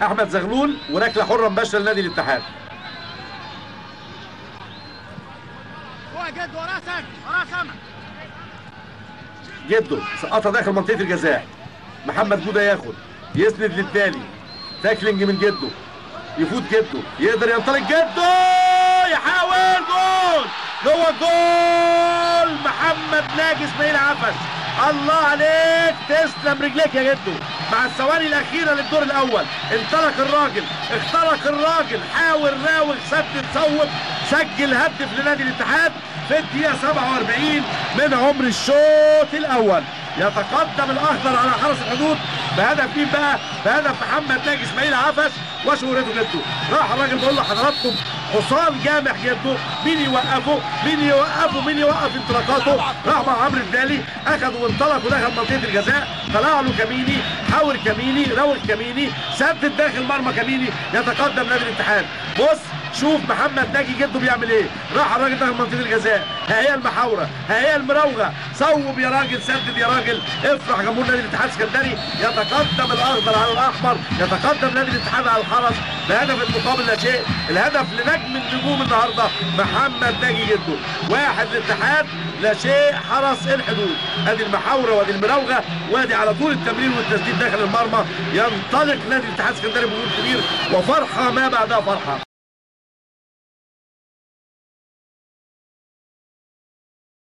احمد زغلول، وركله حره مباشره لنادي الاتحاد. جد وراسك ورا سما جده سقطها داخل منطقه الجزاء. محمد جوده ياخد يسند للتالي، تاكلينج من جده، يفوت جده، يقدر ينطلق جده، يحاول جول جوه الجول. محمد ناجي اسماعيل عفش، الله عليك، تسلم رجليك يا جدو. مع الثواني الاخيره للدور الاول انطلق الراجل، اخترق الراجل، حاول راوغ سدد صوب، سجل هدف لنادي الاتحاد في الدقيقه 47 من عمر الشوط الاول. يتقدم الاخضر على حرس الحدود بهدف مين بقى؟ بهدف محمد ناجي اسماعيل عفش وشهرته جده. راح الراجل بيقول لحضراتكم حصان جامح جده، مين يوقفه؟ مين يوقفه؟ مين يوقف انطلاقاته؟ راح مع عمرو الدالي، اخذوا وانطلقوا داخل منطقه الجزاء، طلع له كميني، حاول كميني، راوغ كميني، سدد داخل مرمى كميني، يتقدم نادي الاتحاد. بص شوف محمد ناجي جده بيعمل ايه، راح الراجل داخل منطقه الجزاء، ها هي المحاوره، ها هي المراوغه، صوب يا راجل، سدد يا راجل، افرح جمهور نادي الاتحاد السكندري. يتقدم الاخضر على الاحمر، يتقدم نادي الاتحاد على الحرس بهدف المقابل لا شيء. الهدف لنجم النجوم النهارده محمد ناجي جده. 1 للاتحاد لا شيء حرس الحدود. ادي المحاوره وادي المراوغه وادي على طول التمرير والتسديد داخل المرمى. ينطلق نادي الاتحاد السكندري بجول كبير وفرحه ما بعدها فرحه.